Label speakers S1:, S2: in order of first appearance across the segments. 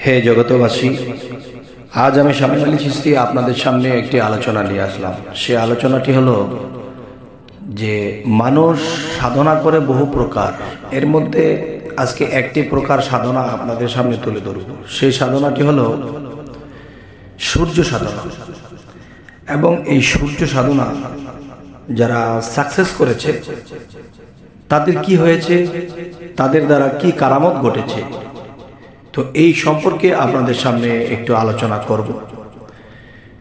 S1: হে জগতবাসী, আজ আমি শামীম আলী চিশতি আপনাদের সামনে একটি আলোচনা নিয়ে আসলাম। সে আলোচনাটি হলো যে মানুষ সাধনা করে বহু প্রকার, এর মধ্যে আজকে একটি প্রকার সাধনা আপনাদের সামনে তুলে ধরব। সেই সাধনাটি হলো সূর্য সাধনা। এবং এই সূর্য সাধনা যারা সাকসেস করেছে তাদের কি হয়েছে, তাদের দ্বারা কি কারামত ঘটেছে, তো এই সম্পর্কে আপনাদের সামনে একটু আলোচনা করব।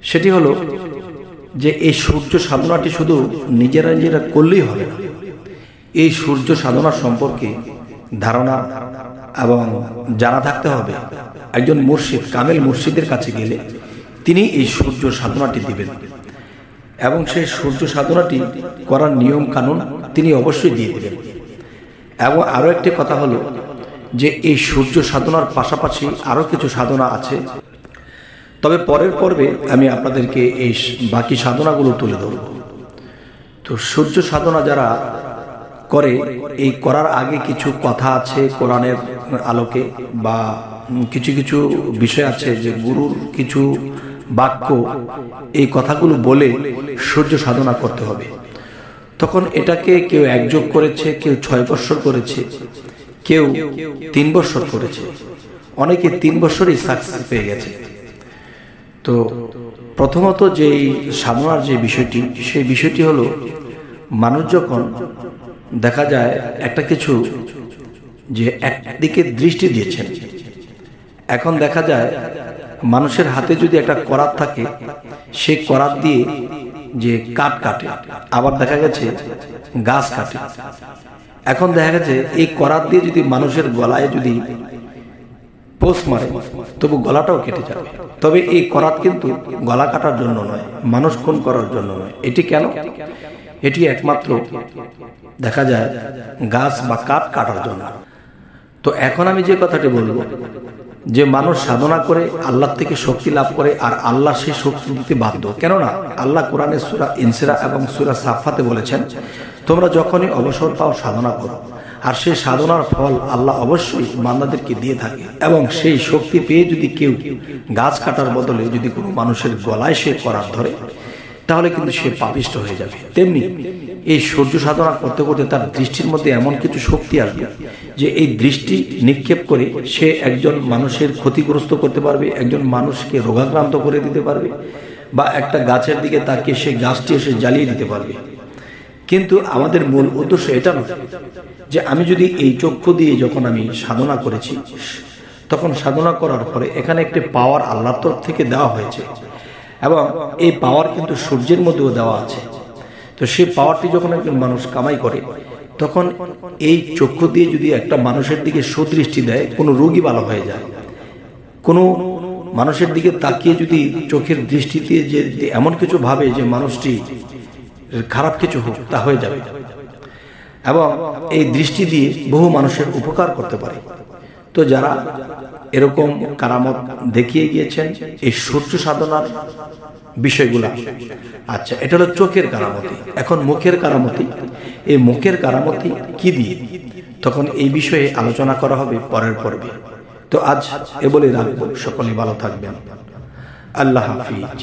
S1: সেটি হলো যে এই সূর্য সাধনাটি শুধু নিজেরা নিজেরা করলেই হবে না, এই সূর্য সাধনা সম্পর্কে ধারণা এবং জানা থাকতে হবে। একজন মুর্শিদ, কামেল মুর্শিদের কাছে গেলে তিনি এই সূর্য সাধনাটি দিবেন এবং সেই সূর্য সাধনাটি করার নিয়ম কানুন তিনি অবশ্যই দিয়ে দেবেন। এবং আরও একটি কথা হলো যে এই সূর্য সাধনার পাশাপাশি আরও কিছু সাধনা আছে, তবে পরের পর্বে আমি আপনাদেরকে এই বাকি সাধনাগুলো তুলে ধরব। তো সূর্য সাধনা যারা করে, এই করার আগে কিছু কথা আছে কোরআনের আলোকে, বা কিছু কিছু বিষয় আছে যে গুরুর কিছু বাক্য, এই কথাগুলো বলে সূর্য সাধনা করতে হবে। তখন এটাকে কেউ 1 যোগ করেছে, কেউ 6 বৎসর করেছে, কেউ 3 বৎসর করেছে, অনেকে 3 বৎসরই সাকসেস পেয়ে গেছে। তো প্রথমত যে সাধনার যে বিষয়টি, সেই বিষয়টি হলো মানুষ যখন দেখা যায় একটা কিছু যে একদিকে দৃষ্টি দিয়েছেন, এখন দেখা যায় মানুষের হাতে যদি একটা করাত থাকে, সেই করাত দিয়ে যে কাঠ কাটে, আবার দেখা গেছে গাছ কাটে। এখন দেখা গেছে এই করাত দিয়ে যদি মানুষের গলায় যদি পোষ মারে, তবু গলাটাও কেটে যাবে। তবে এই করাত কিন্তু গলা কাটার জন্য নয়, মানুষ খুন করার জন্য নয়। এটি কেন? এটি একমাত্র দেখা যায় গাছ বা কাঠ কাটার জন্য। তো এখন আমি যে কথাটি বলবো, যে মানুষ সাধনা করে আল্লাহ থেকে শক্তি লাভ করে, আর আল্লাহ সেই শক্তি দিতে বাধ্য। কেননা আল্লাহ কোরআনে সূরা ইনসিরা এবং সূরা সাফফাতে বলেছেন, তোমরা যখনই অবসর পাও সাধনা করো, আর সেই সাধনার ফল আল্লাহ অবশ্যই বান্দাদেরকে দিয়ে থাকে। এবং সেই শক্তি পেয়ে যদি কেউ গাছ কাটার বদলে যদি কোনো মানুষের গলায় সে করার ধরে, তাহলে কিন্তু সে পাপিষ্ট হয়ে যাবে। তেমনি এই সূর্য সাধনা করতে করতে তার দৃষ্টির মধ্যে এমন কিছু শক্তি আসবে যে এই দৃষ্টি নিক্ষেপ করে সে একজন মানুষের ক্ষতিগ্রস্ত করতে পারবে, একজন মানুষকে রোগাক্রান্ত করে দিতে পারবে, বা একটা গাছের দিকে তাকিয়ে সেই গাছটি এসে জ্বালিয়ে দিতে পারবে। কিন্তু আমাদের মূল উদ্দেশ্য এটা নয় যে আমি যদি এই চক্ষু দিয়ে যখন আমি সাধনা করেছি, তখন সাধনা করার পরে এখানে একটি পাওয়ার আল্লাহর তরফ থেকে দেওয়া হয়েছে, এবং এই পাওয়ার কিন্তু সূর্যের মধ্যেও দেওয়া আছে। তো সেই পাওয়ারটি যখন একজন মানুষ কামাই করে, তখন এই চক্ষু দিয়ে যদি একটা মানুষের দিকে সুদৃষ্টি দেয়, কোনো রোগী ভালো হয়ে যায়। কোনো মানুষের দিকে তাকিয়ে যদি চোখের দৃষ্টি দিয়ে যে এমন কিছু ভাবে যে মানুষটি খারাপ কিছু হোক, তা হয়ে যাবে। এবং এই দৃষ্টি দিয়ে বহু মানুষের উপকার করতে পারে। তো যারা এরকম কারামত দেখিয়ে গিয়েছেন এই সূর্য সাধনার বিষয়গুলা, আচ্ছা, এটা হলো চোখের কারামতি। এখন মুখের কারামতি, এই মুখের কারামতি কি দিয়ে, তখন এই বিষয়ে আলোচনা করা হবে পরের পর্বে। তো আজ এ বলে রাখবো, সকলে ভালো থাকবেন। আল্লাহ হাফিজ।